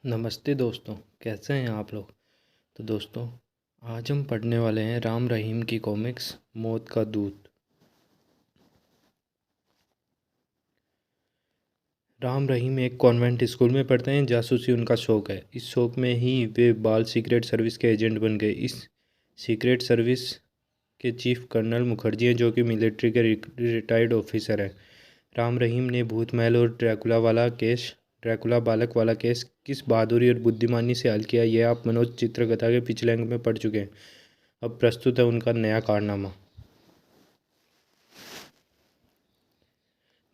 नमस्ते दोस्तों, कैसे हैं आप लोग। तो दोस्तों, आज हम पढ़ने वाले हैं राम रहीम की कॉमिक्स मौत का दूत। राम रहीम एक कॉन्वेंट स्कूल में पढ़ते हैं। जासूसी उनका शौक़ है। इस शौक़ में ही वे बाल सीक्रेट सर्विस के एजेंट बन गए। इस सीक्रेट सर्विस के चीफ कर्नल मुखर्जी हैं, जो कि मिलिट्री के रिटायर्ड ऑफिसर हैं। राम रहीम ने भूत महल और ड्रैकुला बालक वाला केस किस बहादुरी और बुद्धिमानी से हल किया, यह आप मनोज चित्रकथा के पिछले अंक में पढ़ चुके हैं। अब प्रस्तुत है उनका नया कारनामा।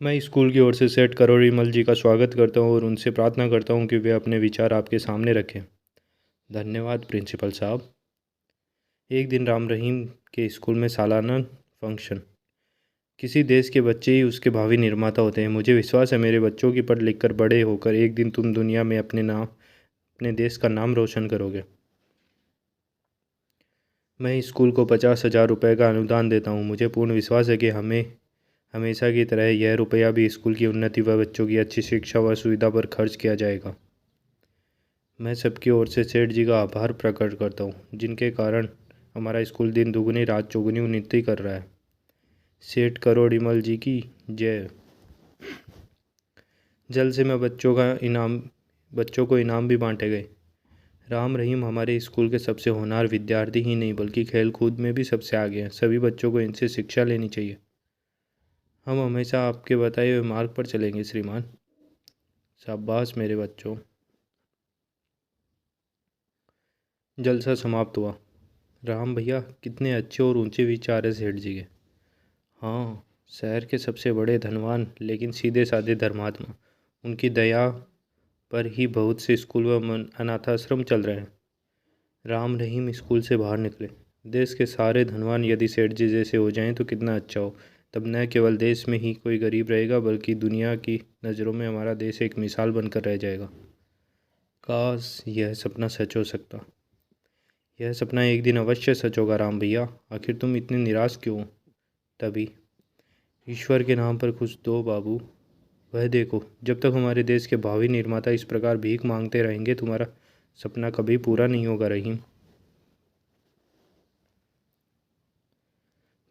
मैं स्कूल की ओर से सेठ करोड़ीमल जी का स्वागत करता हूँ और उनसे प्रार्थना करता हूँ कि वे अपने विचार आपके सामने रखें। धन्यवाद प्रिंसिपल साहब। एक दिन राम रहीम के स्कूल में सालाना फंक्शन। किसी देश के बच्चे ही उसके भावी निर्माता होते हैं। मुझे विश्वास है मेरे बच्चों की पढ़ लिख कर बड़े होकर एक दिन तुम दुनिया में अपने देश का नाम रोशन करोगे। मैं स्कूल को 50,000 रुपये का अनुदान देता हूँ। मुझे पूर्ण विश्वास है कि हमें हमेशा की तरह यह रुपया भी स्कूल की उन्नति व बच्चों की अच्छी शिक्षा व सुविधा पर खर्च किया जाएगा। मैं सबकी ओर से सेठ जी का आभार प्रकट करता हूँ, जिनके कारण हमारा स्कूल दिन दुगनी रात चौगुनी उन्नति कर रहा है। सेठ करोड़ीमल जी की जय। जल्द से मैं बच्चों को इनाम भी बांटे गए। राम रहीम हमारे स्कूल के सबसे होनहार विद्यार्थी ही नहीं बल्कि खेल कूद में भी सबसे आगे हैं। सभी बच्चों को इनसे शिक्षा लेनी चाहिए। हम हमेशा आपके बताए हुए मार्ग पर चलेंगे श्रीमान। शाबाश मेरे बच्चों। जलसा समाप्त हुआ। राम भैया, कितने अच्छे और ऊंचे विचार है सेठ जी के। हाँ, शहर के सबसे बड़े धनवान लेकिन सीधे साधे धर्मात्मा। उनकी दया पर ही बहुत से स्कूल व अनाथाश्रम चल रहे हैं। राम रहीम स्कूल से बाहर निकले। देश के सारे धनवान यदि सेठ जी जैसे हो जाएं तो कितना अच्छा हो। तब न केवल देश में ही कोई गरीब रहेगा बल्कि दुनिया की नज़रों में हमारा देश एक मिसाल बनकर रह जाएगा। काश यह सपना सच हो सकता। यह सपना एक दिन अवश्य सच होगा राम भैया। आखिर तुम इतने निराश क्यों। तभी ईश्वर के नाम पर कुछ दो बाबू। वह देखो, जब तक हमारे देश के भावी निर्माता इस प्रकार भीख मांगते रहेंगे तुम्हारा सपना कभी पूरा नहीं होगा रहीम।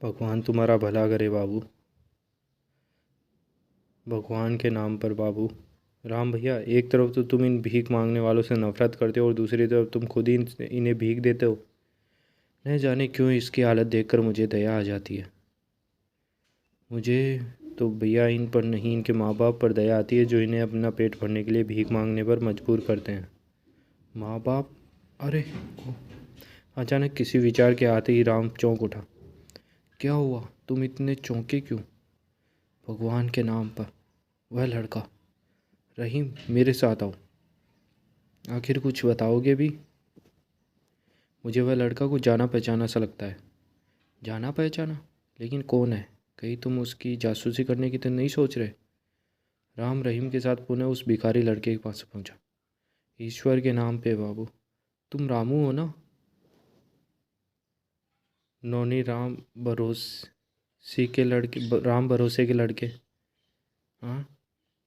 भगवान तुम्हारा भला करे बाबू। भगवान के नाम पर बाबू। राम भैया, एक तरफ तो तुम इन भीख मांगने वालों से नफरत करते हो और दूसरी तरफ तुम खुद ही इन्हें भीख देते हो। न जाने क्यों इसकी हालत देखकर मुझे दया आ जाती है। मुझे तो भैया इन पर नहीं, इनके माँ बाप पर दया आती है, जो इन्हें अपना पेट भरने के लिए भीख मांगने पर मजबूर करते हैं। माँ बाप। अरे अचानक किसी विचार के आते ही राम चौंक उठा। क्या हुआ, तुम इतने चौंके क्यों। भगवान के नाम पर वह लड़का। रहीम, मेरे साथ आओ। आखिर कुछ बताओगे भी। मुझे वह लड़का कुछ जाना पहचाना सा लगता है। जाना पहचाना? लेकिन कौन है। कहीं तुम उसकी जासूसी करने की तो नहीं सोच रहे। राम रहीम के साथ पुनः उस भिखारी लड़के के पास पहुंचा। ईश्वर के नाम पे बाबू, तुम रामू हो ना। नौनी राम भरोसे के लड़के। हाँ,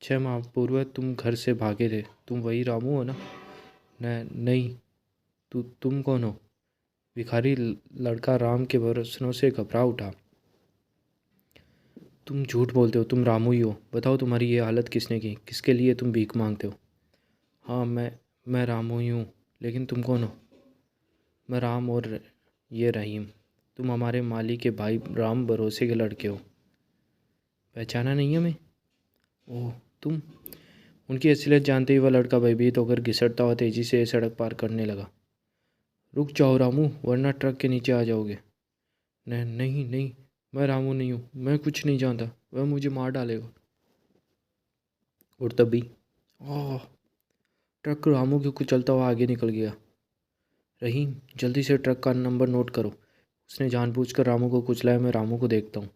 6 माह पूर्व तुम घर से भागे थे। तुम वही रामू हो ना। नहीं। तुम कौन हो। भिखारी लड़का राम के भरोसों से घबरा उठा। तुम झूठ बोलते हो, तुम रामू ही हो। बताओ तुम्हारी ये हालत किसने की, किसके लिए तुम भीख मांगते हो। हाँ, मैं रामू ही हूँ। लेकिन तुम कौन हो। मैं राम और ये रहीम। तुम हमारे माली के भाई राम भरोसे के लड़के हो। पहचाना नहीं है मैं। ओह, तुम। उनकी असलियत जानते ही वह लड़का भयभीत होकर घिसटता हुआ तेजी से सड़क पार करने लगा। रुक जाओ रामू, वरना ट्रक के नीचे आ जाओगे। नहीं नहीं, मैं रामू नहीं हूँ। मैं कुछ नहीं जानता। वह मुझे मार डालेगा। और तभी ओह, ट्रक रामू के कुचलता हुआ आगे निकल गया। रहीम, जल्दी से ट्रक का नंबर नोट करो। उसने जानबूझकर रामू को कुचला मैं रामू को देखता हूँ,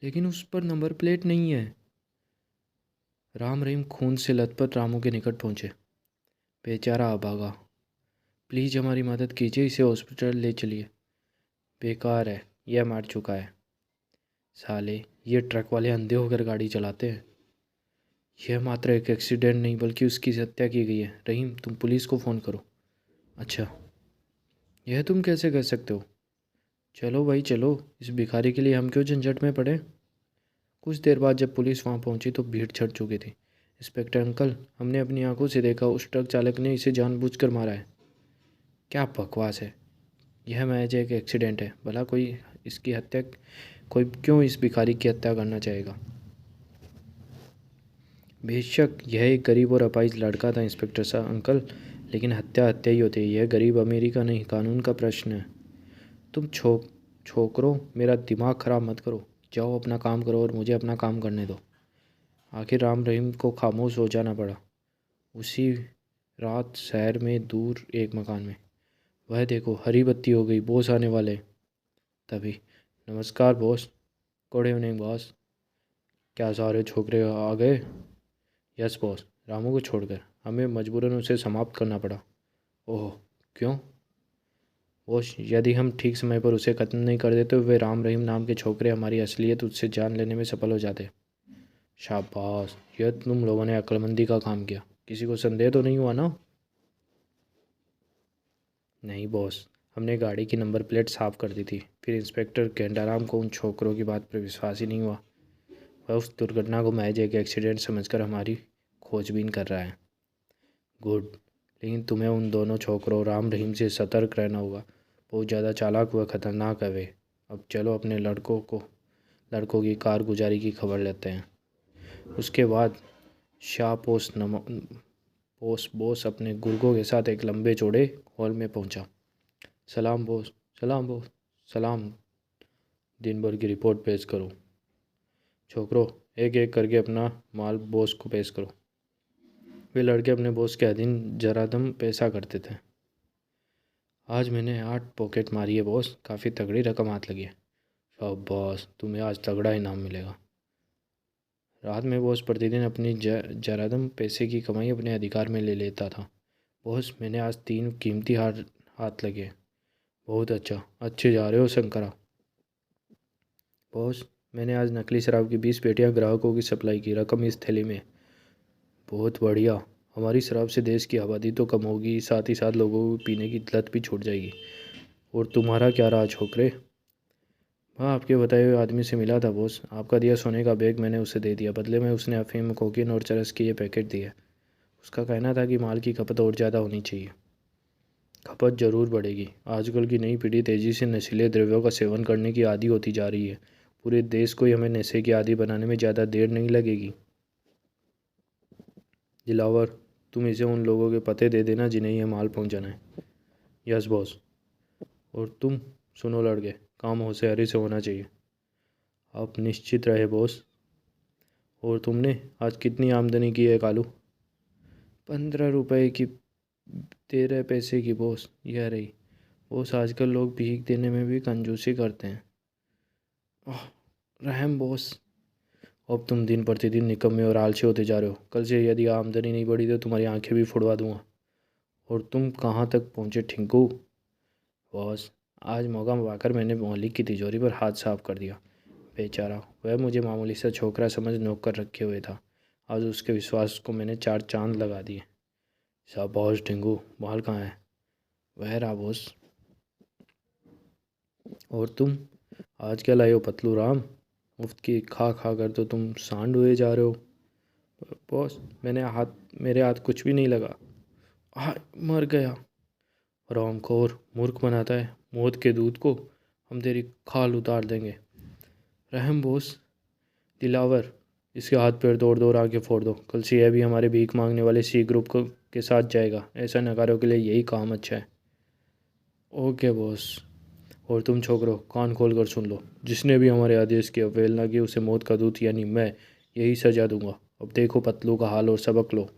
लेकिन उस पर नंबर प्लेट नहीं है। राम रहीम खून से लथपथ रामू के निकट पहुँचे। बेचारा अभागा, प्लीज़ हमारी मदद कीजिए, इसे हॉस्पिटल ले चलिए। बेकार है, यह मर चुका है। साले, ये ट्रक वाले अंधे होकर गाड़ी चलाते हैं। यह मात्र एक एक्सीडेंट नहीं बल्कि उसकी हत्या की गई है। रहीम, तुम पुलिस को फ़ोन करो। अच्छा, यह तुम कैसे कर सकते हो? चलो भाई चलो, इस भिखारी के लिए हम क्यों झंझट में पड़े। कुछ देर बाद जब पुलिस वहां पहुंची तो भीड़ छट चुकी थी। इंस्पेक्टर अंकल, हमने अपनी आंखों से देखा, उस ट्रक चालक ने इसे जानबूझकर मारा है। क्या बकवास है। यह महज एक एक्सीडेंट है। भला इसकी हत्या कोई क्यों इस भिखारी की हत्या करना चाहेगा। बेशक यह एक गरीब और अपाहिज लड़का था इंस्पेक्टर साहब अंकल, लेकिन हत्या हत्या ही होती है। यह गरीब अमीरी का नहीं, कानून का प्रश्न है। तुम छोकरो, मेरा दिमाग ख़राब मत करो। जाओ अपना काम करो और मुझे अपना काम करने दो। आखिर राम रहीम को खामोश हो जाना पड़ा। उसी रात शहर में दूर एक मकान में, वह देखो हरी बत्ती हो गई, बॉस आने वाले। तभी, नमस्कार बॉस। Good evening boss. क्या सारे छोकरे आ गए? Yes boss. रामू को छोड़कर हमें मजबूरन उसे समाप्त करना पड़ा। ओह, क्यों? बॉस, यदि हम ठीक समय पर उसे खत्म नहीं कर देते तो वे राम रहीम नाम के छोकरे हमारी असलियत उससे जान लेने में सफल हो जाते। शाबाश, यह तुम लोगों ने अक्लमंदी का काम किया। किसी को संदेह तो नहीं हुआ ना? नहीं बॉस, हमने गाड़ी की नंबर प्लेट साफ कर दी थी। फिर इंस्पेक्टर गेंडाराम को उन छोकरों की बात पर विश्वास ही नहीं हुआ। वह उस दुर्घटना को महज एक एक्सीडेंट समझकर हमारी खोजबीन कर रहा है। गुड, लेकिन तुम्हें उन दोनों छोकरों राम रहीम से सतर्क रहना होगा। बहुत ज़्यादा चालाक व खतरनाक है वे। अब चलो अपने लड़कों की कारगुजारी की खबर लेते हैं। उसके बाद शाह बॉस अपने गुर्गों के साथ एक लंबे चौड़े हॉल में पहुंचा। सलाम बॉस। सलाम बॉस। सलाम। दिन भर की रिपोर्ट पेश करो। छोकरो, एक एक करके अपना माल बॉस को पेश करो। वे लड़के अपने बॉस के अधीन जरादम पैसा करते थे। आज मैंने 8 पॉकेट मारी है बॉस, काफ़ी तगड़ी रकम हाथ लगी है। अब बॉस, तुम्हें आज तगड़ा इनाम मिलेगा। रात में बॉस प्रतिदिन अपनी जरादम पैसे की कमाई अपने अधिकार में ले लेता था। बॉस, मैंने आज 3 कीमती हार हाथ लगे। बहुत अच्छा, अच्छे जा रहे हो शंकरा। बॉस, मैंने आज नकली शराब की 20 पेटियां ग्राहकों की सप्लाई की, रकम इस थैली में। बहुत बढ़िया। हमारी शराब से देश की आबादी तो कम होगी, साथ ही साथ लोगों को पीने की लत भी छूट जाएगी। और तुम्हारा क्या रहा छोकरे? हाँ, आपके बताए हुए आदमी से मिला था बॉस। आपका दिया सोने का बैग मैंने उसे दे दिया, बदले में उसने अफीम, कोकीन और चरस के ये पैकेट दिए। उसका कहना था कि माल की खपत और ज़्यादा होनी चाहिए। खपत ज़रूर बढ़ेगी। आजकल की नई पीढ़ी तेज़ी से नशीले द्रव्यों का सेवन करने की आदी होती जा रही है। पूरे देश को ही हमें नशे की आदी बनाने में ज़्यादा देर नहीं लगेगी। दिलावर, तुम इसे उन लोगों के पते दे देना जिन्हें यह माल पहुंचाना है। Yes boss. और तुम सुनो लड़के, काम होशियारी से होना चाहिए। आप निश्चित रहे बॉस। और तुमने आज कितनी आमदनी की है कालू? 15 रुपए की, 13 पैसे की बॉस। यह रही। बॉस, आजकल लोग भीख देने में भी कंजूसी करते हैं। आह, रहम बॉस। अब तुम दिन प्रतिदिन निकम्मे और आलसी होते जा रहे हो। कल से यदि आमदनी नहीं बढ़ी तो तुम्हारी आंखें भी फोड़वा दूंगा। और तुम कहाँ तक पहुँचे ठिंकू? बॉस, आज मौका पाकर मैंने मौलिक की तिजोरी पर हाथ साफ कर दिया। बेचारा, वह मुझे मामूली सा छोकरा समझ नौकर रखे हुए था। आज उसके विश्वास को मैंने 4 चांद लगा दिए। शाबाश ढिंगू, माल कहाँ है? वह रहा बॉस। और तुम आज क्या लाए हो पतलू राम? मुफ्त की खा खा कर तो तुम सांड हुए जा रहे हो। बॉस, मेरे हाथ कुछ भी नहीं लगा। मर गया। रामखोर, मूर्ख बनाता है। मौत के दूध को हम तेरी खाल उतार देंगे। रहम बॉस। दिलावर, इसके हाथ पैर तोड़ दो और आगे फोड़ दो। कल से यह भी हमारे भीख मांगने वाले सी ग्रुप को के साथ जाएगा। ऐसा नकारों के लिए यही काम अच्छा है। Okay boss. और तुम छोकरो, कान खोल कर सुन लो। जिसने भी हमारे आदेश की अवहेलना की उसे मौत का दूत यानी मैं यही सजा दूंगा। अब देखो पतलू का हाल और सबक लो।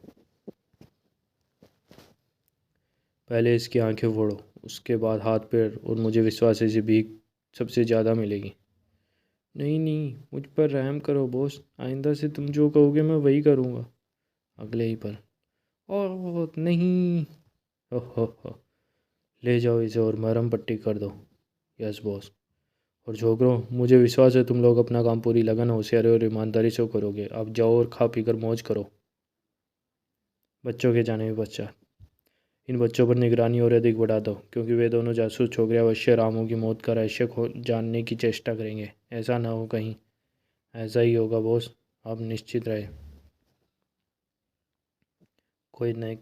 पहले इसकी आंखें फोड़ो, उसके बाद हाथ पैर, और मुझे विश्वास है इसे भीख सबसे ज़्यादा मिलेगी। नहीं नहीं, मुझ पर रहम करो बॉस। आइंदा से तुम जो कहोगे मैं वही करूँगा। अगले ही पल, ओह नहीं। ओह हो, ले जाओ इसे और मरहम पट्टी कर दो। Yes boss. और छोकरों, मुझे विश्वास है तुम लोग अपना काम पूरी लगन, होशियारी और ईमानदारी से करोगे। अब जाओ और खा पी कर मौज करो। बच्चों के जाने के पश्चात इन बच्चों पर निगरानी और अधिक बढ़ा दो, क्योंकि वे दोनों जासूस छोकरे अवश्य रामू की मौत का रहस्य खो जानने की चेष्टा करेंगे। ऐसा ना हो कहीं। ऐसा ही होगा बॉस, आप निश्चित रहे। कोई नए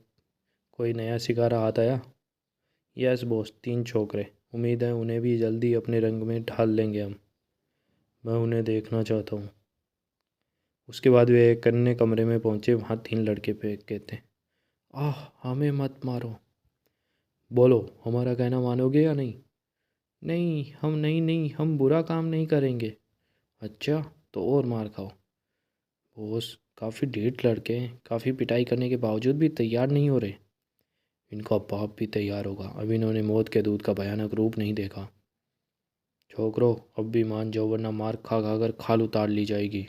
कोई नया शिकारा हाथ आया? Yes boss, 3 छोकरे। उम्मीद है उन्हें भी जल्दी अपने रंग में ढाल लेंगे हम। मैं उन्हें देखना चाहता हूँ। उसके बाद वे एक अन्य कमरे में पहुंचे। वहाँ 3 लड़के फेंकते थे। आह, हमें मत मारो। बोलो, हमारा कहना मानोगे या नहीं? नहीं, हम नहीं नहीं, हम बुरा काम नहीं करेंगे। अच्छा, तो और मार खाओ। बॉस, काफ़ी ढीठ लड़के हैं। काफ़ी पिटाई करने के बावजूद भी तैयार नहीं हो रहे। इनका बाप भी तैयार होगा। अभी इन्होंने मौत के दूध का भयानक रूप नहीं देखा। छोकरो, अब भी मान जाओ, वरना मार खा खा कर खाल उतार ली जाएगी।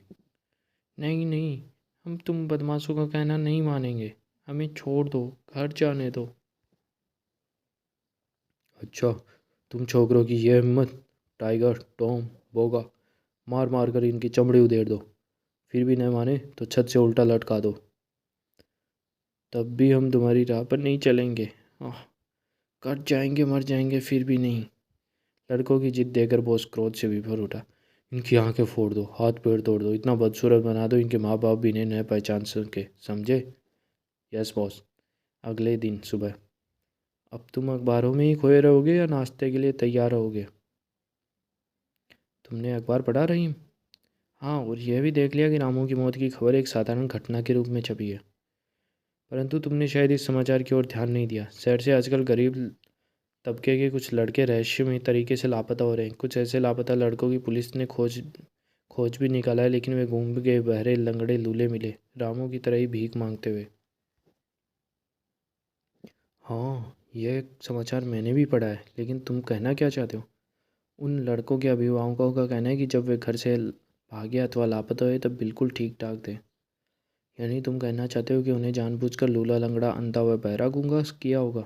नहीं नहीं, हम तुम बदमाशों का कहना नहीं मानेंगे। हमें छोड़ दो, घर जाने दो। अच्छा, तुम छोकरों की यह हिम्मत? टाइगर, टॉम, बोगा, मार मार कर इनकी चमड़ी उधेड़ दो। फिर भी न माने तो छत से उल्टा लटका दो। तब भी हम तुम्हारी राह पर नहीं चलेंगे। आह, कट जाएंगे, मर जाएंगे, फिर भी नहीं। लड़कों की जिद देकर बॉस क्रोध से विभर उठा। इनकी आंखें फोड़ दो, हाथ पैर तोड़ दो, इतना बदसूरत बना दो इनके माँ बाप भी इन्हें न पहचान सके, समझे? Yes boss. अगले दिन सुबह, अब तुम अखबारों में ही खोए रहोगे या नाश्ते के लिए तैयार रहोगे? तुमने अखबार पढ़ा रहीम? हाँ, और यह भी देख लिया कि रामू की मौत की खबर एक साधारण घटना के रूप में छपी है। परंतु तुमने शायद इस समाचार की ओर ध्यान नहीं दिया। शहर से आजकल गरीब तबके के कुछ लड़के रहस्यमय तरीके से लापता हो रहे हैं। कुछ ऐसे लापता लड़कों की पुलिस ने खोज खोज भी निकाला है, लेकिन वे घूम गए, बहरे, लंगड़े, लूले मिले, रामू की तरह ही भीख मांगते हुए। हाँ, यह समाचार मैंने भी पढ़ा है, लेकिन तुम कहना क्या चाहते हो? उन लड़कों के अभिभावकों का कहना है कि जब वे घर से भागे अथवा लापता हुए तब बिल्कुल ठीक ठाक थे। यानी तुम कहना चाहते हो कि उन्हें जानबूझकर लूला, लंगड़ा, अंधा व बहरा गूंगा किया होगा?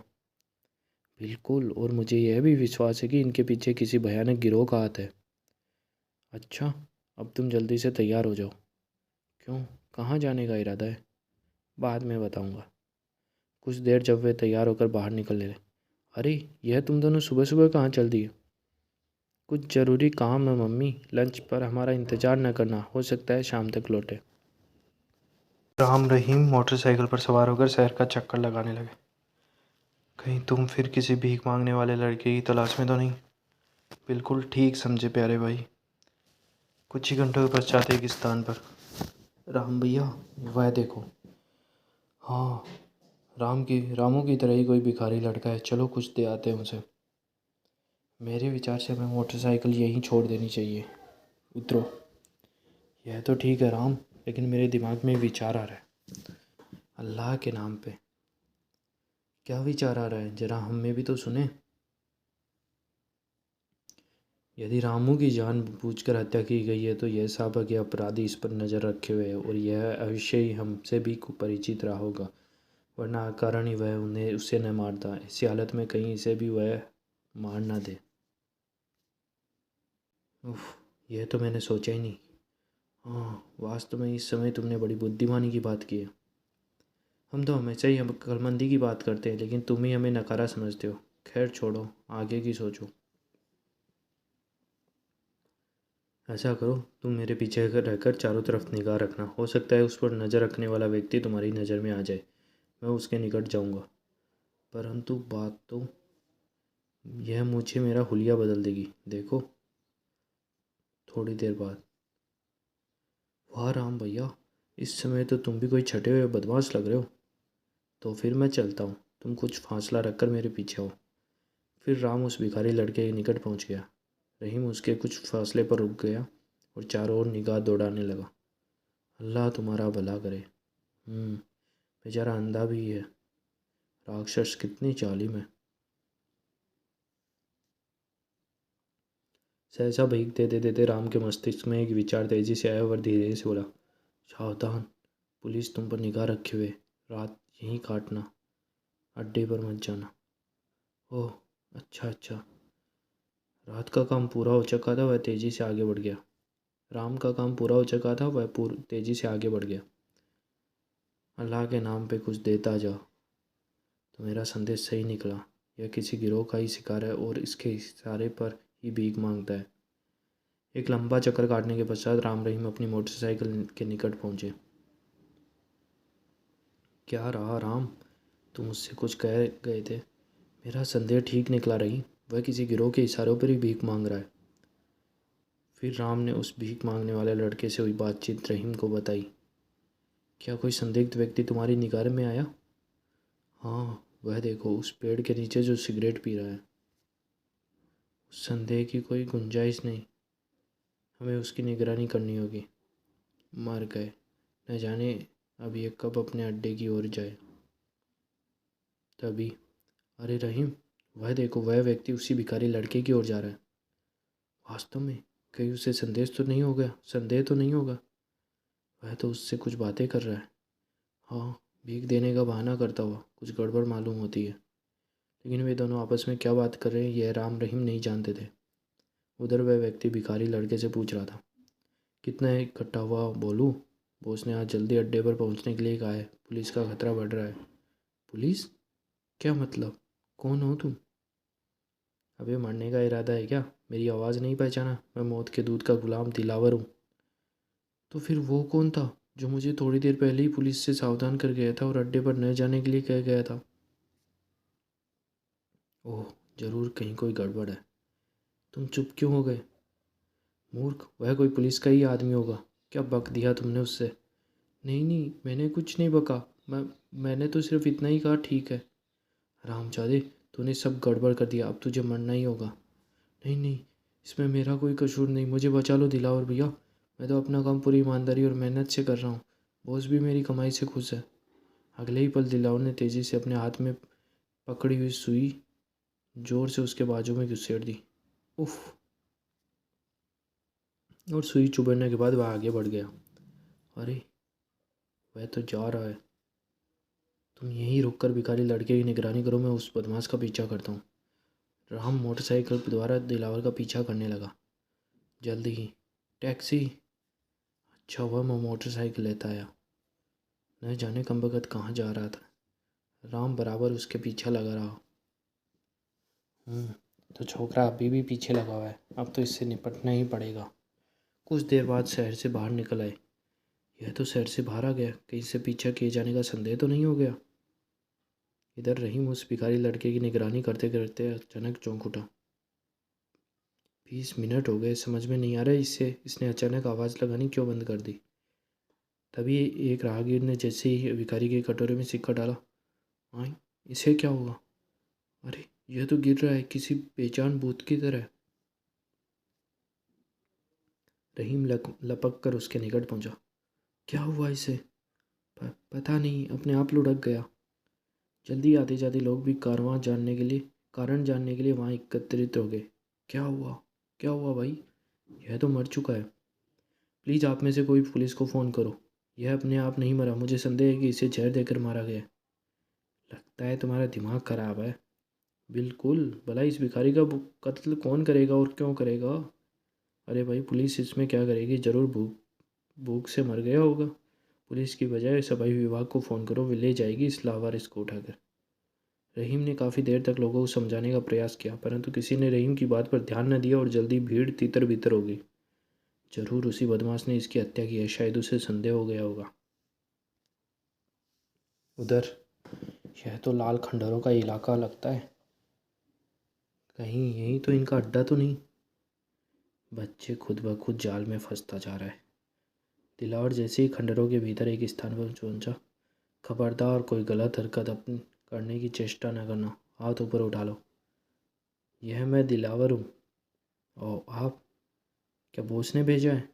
बिल्कुल, और मुझे यह भी विश्वास है कि इनके पीछे किसी भयानक गिरोह का हाथ है। अच्छा, अब तुम जल्दी से तैयार हो जाओ। क्यों, कहाँ जाने का इरादा है? बाद में बताऊंगा। कुछ देर जब वे तैयार होकर बाहर निकले। अरे, यह तुम दोनों सुबह सुबह कहाँ चल दिए? कुछ ज़रूरी काम है मम्मी। लंच पर हमारा इंतज़ार न करना, हो सकता है शाम तक लौटे। राम रहीम मोटरसाइकिल पर सवार होकर शहर का चक्कर लगाने लगे। कहीं तुम फिर किसी भीख मांगने वाले लड़के की तलाश में तो नहीं? बिल्कुल ठीक समझे प्यारे भाई। कुछ ही घंटों के पश्चात एक स्थान पर। राम भैया, वह देखो। हाँ, रामू की तरह ही कोई भिखारी लड़का है। चलो कुछ दे आते हैं उसे। मेरे विचार से हमें मोटरसाइकिल यहीं छोड़ देनी चाहिए। उतरो। यह तो ठीक है राम, लेकिन मेरे दिमाग में विचार आ रहा है। अल्लाह के नाम पे क्या विचार आ रहा है, जरा हम में भी तो सुने। यदि रामू की जानबूझकर हत्या की गई है तो यह साहब के अपराधी इस पर नज़र रखे हुए है, और यह अवश्य ही हमसे भी परिचित रहा होगा, वरना कारण ही वह उन्हें उसे न मारता। ऐसी हालत में कहीं इसे भी वह मार ना दे। उफ, यह तो मैंने सोचा ही नहीं। हाँ, वास्तव में इस समय तुमने बड़ी बुद्धिमानी की बात की है। हम तो हमेशा ही हम अक्लमंदी की बात करते हैं, लेकिन तुम ही हमें नकारा समझते हो। खैर छोड़ो, आगे की सोचो। ऐसा करो, तुम मेरे पीछे रहकर चारों तरफ निगाह रखना। हो सकता है उस पर नज़र रखने वाला व्यक्ति तुम्हारी नज़र में आ जाए। मैं उसके निकट जाऊंगा। परंतु बात तो यह मुझे मेरा हुलिया बदल देगी। देखो। थोड़ी देर बाद। वाह राम भैया, इस समय तो तुम भी कोई छठे हुए बदमाश लग रहे हो। तो फिर मैं चलता हूँ, तुम कुछ फासला रखकर मेरे पीछे आओ। फिर राम उस भिखारी लड़के के निकट पहुँच गया। रहीम उसके कुछ फासले पर रुक गया और चारों ओर निगाह दौड़ाने लगा। अल्लाह तुम्हारा भला करे। बेचारा अंधा भी है। राक्षस कितनी जालिम है। सहसा भीख देते देते राम के मस्तिष्क में एक विचार तेजी से आया और धीरे से बोला, सावधान, पुलिस तुम पर निगाह रखे हुए। रात यहीं काटना, अड्डे पर मत जाना। ओह, अच्छा अच्छा। रात का काम पूरा हो चुका था, वह तेज़ी से आगे बढ़ गया। राम का काम पूरा हो चुका था, वह तेज़ी से आगे बढ़ गया। अल्लाह के नाम पे कुछ देता जा। तो मेरा संदेश सही निकला। यह किसी गिरोह का ही शिकार है और इसके इशारे पर ही भीख मांगता है। एक लंबा चक्कर काटने के पश्चात राम रहीम अपनी मोटरसाइकिल के निकट पहुंचे। क्या रहा राम, तुम मुझसे कुछ कह गए थे। मेरा संदेह ठीक निकला रही, वह किसी गिरोह के इशारों पर ही भीख मांग रहा है। फिर राम ने उस भीख मांगने वाले लड़के से हुई बातचीत रहीम को बताई। क्या कोई संदिग्ध व्यक्ति तुम्हारी निगाह में आया? हाँ, वह देखो उस पेड़ के नीचे जो सिगरेट पी रहा है। उस संदेह की कोई गुंजाइश नहीं। हमें उसकी निगरानी करनी होगी। मर गए, न जाने अब ये कब अपने अड्डे की ओर जाए। तभी, अरे रहीम, वह देखो वह व्यक्ति उसी भिखारी लड़के की ओर जा रहा है। वास्तव में? कहीं उसे संदेह तो नहीं होगा? वह तो उससे कुछ बातें कर रहा है। हाँ, भीख देने का बहाना करता हुआ, कुछ गड़बड़ मालूम होती है। लेकिन वे दोनों आपस में क्या बात कर रहे हैं यह राम रहीम नहीं जानते थे। उधर वह व्यक्ति भिखारी लड़के से पूछ रहा था, कितना इकट्ठा हुआ बोलूँ? बॉस ने आज जल्दी अड्डे पर पहुंचने के लिए कहा है, पुलिस का खतरा बढ़ रहा है। पुलिस? क्या मतलब? कौन हो तुम? अबे मरने का इरादा है क्या? मेरी आवाज़ नहीं पहचाना? मैं मौत के दूत का गुलाम दिलावर हूँ। तो फिर वो कौन था जो मुझे थोड़ी देर पहले ही पुलिस से सावधान कर गया था और अड्डे पर न जाने के लिए कह गया था? ओह, जरूर कहीं कोई गड़बड़ है। तुम चुप क्यों हो गए? मूर्ख, वह कोई पुलिस का ही आदमी होगा। क्या बक दिया तुमने उससे? नहीं नहीं, मैंने कुछ नहीं बका। मैंने तो सिर्फ इतना ही कहा, ठीक है। रामजादे, तूने सब गड़बड़ कर दिया, अब तुझे मरना ही होगा। नहीं नहीं, इसमें मेरा कोई कसूर नहीं, मुझे बचा लो दिलावर भैया। मैं तो अपना काम पूरी ईमानदारी और मेहनत से कर रहा हूँ। बॉस भी मेरी कमाई से खुश है। अगले ही पल दिलावर ने तेज़ी से अपने हाथ में पकड़ी हुई सुई जोर से उसके बाजू में घुसेड़ दी। उफ! और सुई चुभने के बाद वह आगे बढ़ गया। अरे, वह तो जा रहा है। तुम यहीं रुककर भिखारी लड़के की निगरानी करो, मैं उस बदमाश का पीछा करता हूँ। राम मोटरसाइकिल द्वारा दिलावर का पीछा करने लगा। जल्दी ही टैक्सी। अच्छा हुआ मैं मोटरसाइकिल लेता आया। न जाने कमबख्त कहाँ जा रहा था। राम बराबर उसके पीछे लगा रहा। तो छोकरा अभी भी पीछे लगा हुआ है, अब तो इससे निपटना ही पड़ेगा। कुछ देर बाद शहर से बाहर निकल आए। यह तो शहर से बाहर आ गया, कहीं से पीछा किए जाने का संदेह तो नहीं हो गया? इधर रहीम उस भिखारी लड़के की निगरानी करते करते अचानक चौंक उठा। 20 मिनट हो गए, समझ में नहीं आ रहा इसने अचानक आवाज़ लगानी क्यों बंद कर दी। तभी एक राहगीर ने जैसे ही भिखारी के कटोरे में सिक्का डाला, आई, इसे क्या हुआ? अरे, यह तो गिर रहा है किसी बेजान भूत की तरह। रहीम लपक कर उसके निकट पहुंचा। क्या हुआ इसे? पता नहीं, अपने आप लुढ़क गया। जल्दी आते जाते लोग भी कारण जानने के लिए वहाँ एकत्रित हो गए। क्या हुआ? क्या हुआ भाई? यह तो मर चुका है। प्लीज़ आप में से कोई पुलिस को फ़ोन करो। यह अपने आप नहीं मरा, मुझे संदेह है कि इसे जहर देकर मारा गया। लगता है तुम्हारा दिमाग खराब है। बिल्कुल, भला इस भिखारी का कत्ल कौन करेगा और क्यों करेगा? अरे भाई, पुलिस इसमें क्या करेगी? ज़रूर भूख भूख से मर गया होगा। पुलिस की बजाय सफाई विभाग को फ़ोन करो, वे ले जाएगी इस लावारिस को उठाकर। रहीम ने काफ़ी देर तक लोगों को समझाने का प्रयास किया, परंतु किसी ने रहीम की बात पर ध्यान न दिया और जल्दी भीड़ तितर बितर हो गई। जरूर उसी बदमाश ने इसकी हत्या की है, शायद उसे संदेह हो गया होगा। उधर, यह तो लाल खंडहरों का इलाका लगता है। कहीं यही तो इनका अड्डा तो नहीं? बच्चे खुद ब खुद जाल में फंसता जा रहा है। दिलावर जैसे ही खंडहरों के भीतर एक स्थान पर पहुंचा, खबरदार कोई गलत हरकत अपनी करने की चेष्टा न करना, हाथ ऊपर उठा लो। यह मैं दिलावर हूँ। और आप? क्या बॉस ने भेजा है?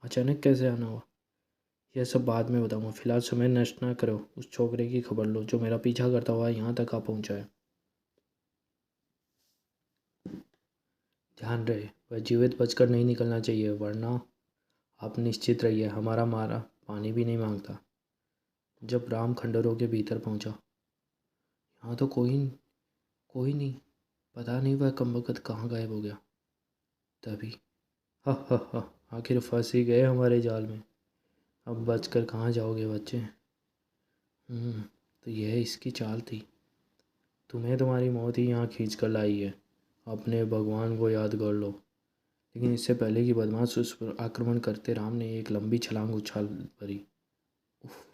अचानक कैसे आना हुआ? यह सब बाद में बताऊंगा, फिलहाल समय नष्ट ना करो। उस छोकरे की खबर लो जो मेरा पीछा करता हुआ यहाँ तक आ पहुँचा है। ध्यान रहे वह जीवित बचकर नहीं निकलना चाहिए, वरना आप निश्चित रहिए हमारा मारा पानी भी नहीं मांगता। जब राम खंडरों के भीतर पहुंचा, यहाँ तो कोई कोई नहीं। पता नहीं वह कमबख्त कहाँ गायब हो गया। तभी हा हा हा, आखिर फंस ही गए हमारे जाल में। अब बचकर कहाँ जाओगे बच्चे। तो यह इसकी चाल थी। तुम्हें तुम्हारी मौत ही यहाँ खींच कर लाई है। अपने भगवान को याद कर लो। लेकिन इससे पहले कि बदमाश उस पर आक्रमण करते, राम ने एक लंबी छलांग उछाल भरी। उफ,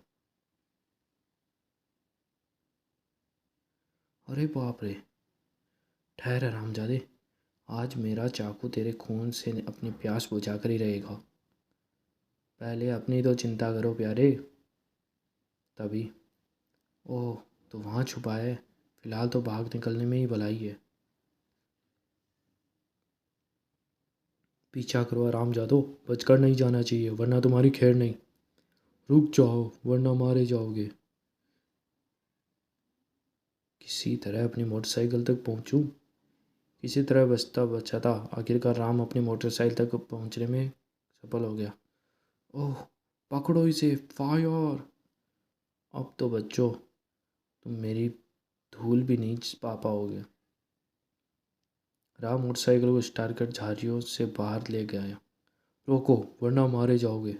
अरे बाप रे। ठहर हरामजादे, आज मेरा चाकू तेरे खून से अपनी प्यास बुझा कर ही रहेगा। पहले अपनी तो चिंता करो प्यारे। तभी ओह, तो वहाँ छुपा है। फिलहाल तो भाग निकलने में ही भलाई है। पीछा करो हरामजादो, बचकर नहीं जाना चाहिए वरना तुम्हारी खैर नहीं। रुक जाओ वरना मारे जाओगे। किसी तरह अपनी मोटरसाइकिल तक पहुंचूं। किसी तरह बचता बचाता आखिरकार राम अपनी मोटरसाइकिल तक पहुंचने में सफल हो गया। ओह, पकड़ो इसे, फायर। अब तो बच्चों, तुम मेरी धूल भी नहीं पा पाओगे। राम मोटरसाइकिल को स्टार्ट कर झाड़ियों से बाहर ले गया। रोको वरना मारे जाओगे।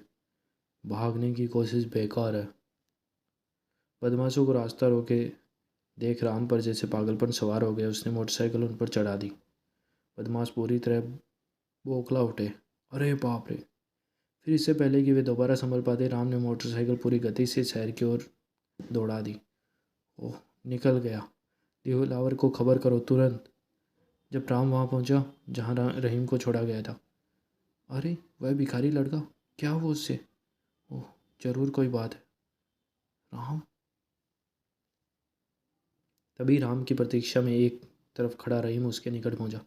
भागने की कोशिश बेकार है। बदमाशों को रास्ता रोके देख राम पर जैसे पागलपन सवार हो गया। उसने मोटरसाइकिल उन पर चढ़ा दी। बदमाश पूरी तरह बौखला उठे। अरे बाप रे। फिर इससे पहले कि वे दोबारा संभल पाते, राम ने मोटरसाइकिल पूरी गति से शहर की ओर दौड़ा दी। ओह, निकल गया। दिलावर को खबर करो तुरंत। जब राम वहाँ पहुँचा जहाँ रहीम को छोड़ा गया था। अरे वह भिखारी लड़का, क्या हुआ उससे। ओह, जरूर कोई बात है। राम। तभी राम की प्रतीक्षा में एक तरफ खड़ा रहीम उसके निकट पहुंचा।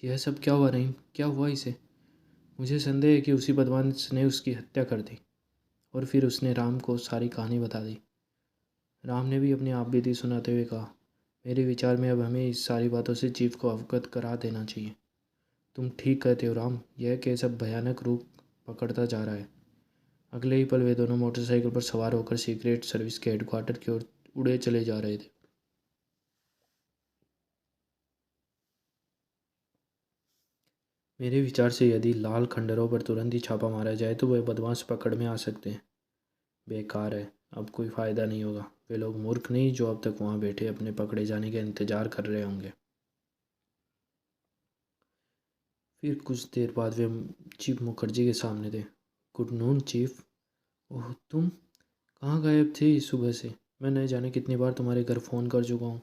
यह सब क्या हुआ रहीम, क्या हुआ इसे। मुझे संदेह है कि उसी बदमाश ने उसकी हत्या कर दी। और फिर उसने राम को सारी कहानी बता दी। राम ने भी अपनी आपबीती सुनाते हुए कहा, मेरे विचार में अब हमें इस सारी बातों से चीफ को अवगत करा देना चाहिए। तुम ठीक कहते हो राम, यह केस अब भयानक रूप पकड़ता जा रहा है। अगले ही पल वे दोनों मोटरसाइकिल पर सवार होकर सीक्रेट सर्विस के हेडक्वार्टर की ओर उड़े चले जा रहे थे। मेरे विचार से यदि लाल खंडरों पर तुरंत ही छापा मारा जाए तो वे बदमाश पकड़ में आ सकते हैं। बेकार है, अब कोई फ़ायदा नहीं होगा। वे लोग मूर्ख नहीं जो अब तक वहाँ बैठे अपने पकड़े जाने का इंतज़ार कर रहे होंगे। फिर कुछ देर बाद वे चीफ मुखर्जी के सामने थे। Good noon chief. ओह, तुम कहाँ गायब थे इस सुबह से। मैं न जाने कितनी बार तुम्हारे घर फ़ोन कर चुका हूँ।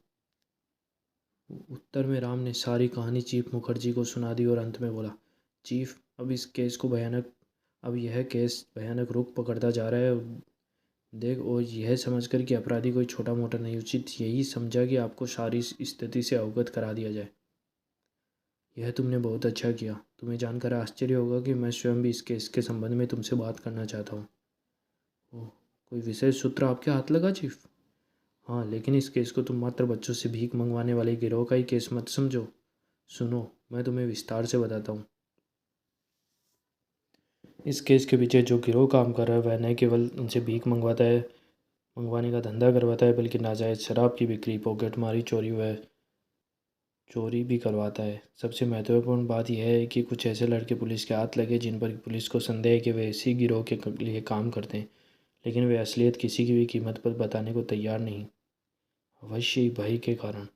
उत्तर में राम ने सारी कहानी चीफ मुखर्जी को सुना दी और अंत में बोला, चीफ अब यह केस भयानक रुख पकड़ता जा रहा है। देख, और यह समझकर कि अपराधी कोई छोटा मोटा नहीं, उचित यही समझा कि आपको सारी स्थिति से अवगत करा दिया जाए। यह तुमने बहुत अच्छा किया। तुम्हें जानकर आश्चर्य होगा कि मैं स्वयं भी इस केस के संबंध में तुमसे बात करना चाहता हूँ। ओह, कोई विशेष सूत्र आपके हाथ लगा चीफ। हाँ, लेकिन इस केस को तुम मात्र बच्चों से भीख मंगवाने वाले गिरोह का ही केस मत समझो। सुनो, मैं तुम्हें विस्तार से बताता हूँ। इस केस के पीछे जो गिरोह काम कर रहा है वह न केवल उनसे भीख मंगवाने का धंधा करवाता है, बल्कि नाजायज़ शराब की बिक्री, पॉकेटमारी, चोरी भी करवाता है। सबसे महत्वपूर्ण बात यह है कि कुछ ऐसे लड़के पुलिस के हाथ लगे जिन पर पुलिस को संदेह है कि वे इसी गिरोह के लिए काम करते हैं, लेकिन वे असलियत किसी की भी कीमत पर बताने को तैयार नहीं। अवश्य ही भय के कारण।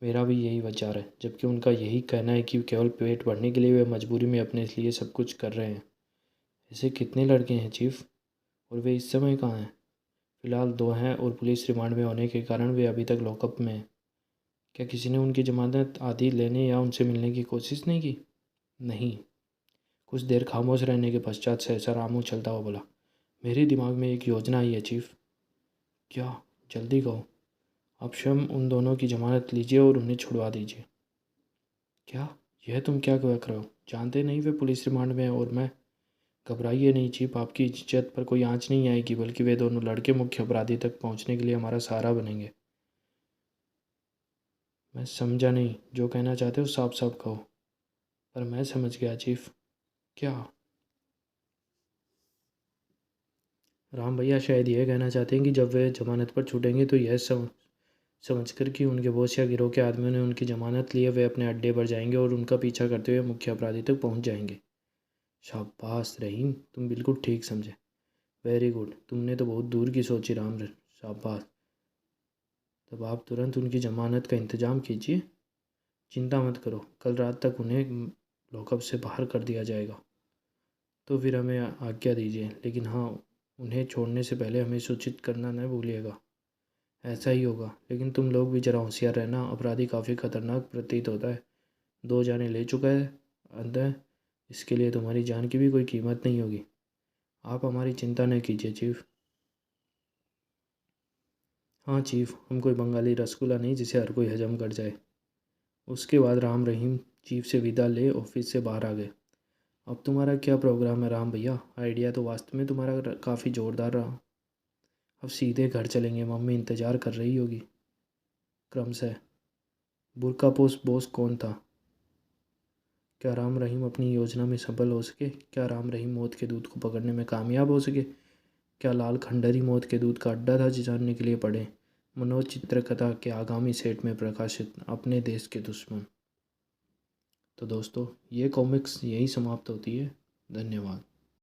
मेरा भी यही विचार है, जबकि उनका यही कहना है कि केवल पेट भरने के लिए वे मजबूरी में अपने लिए सब कुछ कर रहे हैं। ऐसे कितने लड़के हैं चीफ, और वे इस समय कहाँ हैं। फिलहाल दो हैं और पुलिस रिमांड में होने के कारण वे अभी तक लॉकअप में हैं। क्या किसी ने उनकी जमानत आदि लेने या उनसे मिलने की कोशिश नहीं की। नहीं। कुछ देर खामोश रहने के पश्चात सहसा रामू चलता हुआ बोला, मेरे दिमाग में एक योजना आई है चीफ। क्या, जल्दी कहो। आप स्वयं उन दोनों की जमानत लीजिए और उन्हें छुड़वा दीजिए। क्या, यह तुम क्या कर रहे हो। जानते नहीं वे पुलिस रिमांड में हैं और मैं। घबराइए नहीं चीफ, आपकी इज्जत पर कोई आंच नहीं आएगी, बल्कि वे दोनों लड़के मुख्य अपराधी तक पहुंचने के लिए हमारा सहारा बनेंगे। मैं समझा नहीं, जो कहना चाहते हो साफ साफ कहो। पर मैं समझ गया चीफ। क्या। राम भैया शायद यह कहना चाहते हैं कि जब वे जमानत पर छूटेंगे तो यह समझकर कि उनके बॉस या गिरोह के आदमियों ने उनकी जमानत ली है, वे अपने अड्डे पर जाएंगे और उनका पीछा करते हुए मुख्य अपराधी तक पहुंच जाएंगे। शाबाश रहीम, तुम बिल्कुल ठीक समझे। वेरी गुड, तुमने तो बहुत दूर की सोची राम। शाबाश। तब आप तुरंत उनकी जमानत का इंतज़ाम कीजिए। चिंता मत करो, कल रात तक उन्हें लॉकअप से बाहर कर दिया जाएगा। तो फिर हमें आज्ञा दीजिए, लेकिन हाँ, उन्हें छोड़ने से पहले हमें सूचित करना न भूलिएगा। ऐसा ही होगा, लेकिन तुम लोग भी ज़रा होशियार रहना, अपराधी काफ़ी खतरनाक प्रतीत होता है। 2 जाने ले चुका है अंदर, इसके लिए तुम्हारी जान की भी कोई कीमत नहीं होगी। आप हमारी चिंता न कीजिए चीफ। हाँ चीफ, हम कोई बंगाली रसगुल्ला नहीं जिसे हर कोई हजम कर जाए। उसके बाद राम रहीम चीफ से विदा ले ऑफिस से बाहर आ गए। अब तुम्हारा क्या प्रोग्राम है राम भैया? आइडिया तो वास्तव में तुम्हारा काफ़ी ज़ोरदार रहा। अब सीधे घर चलेंगे, मम्मी इंतज़ार कर रही होगी। क्रमशः बुर्कापोश बॉस कौन था? क्या राम रहीम अपनी योजना में सफल हो सके? क्या राम रहीम मौत के दूत को पकड़ने में कामयाब हो सके? क्या लाल खंडहर मौत के दूत का अड्डा था? जानने के लिए पढ़ें मनोज चित्रकथा के आगामी सेट में प्रकाशित अपने देश के दुश्मन। तो दोस्तों, ये कॉमिक्स यही समाप्त होती है। धन्यवाद।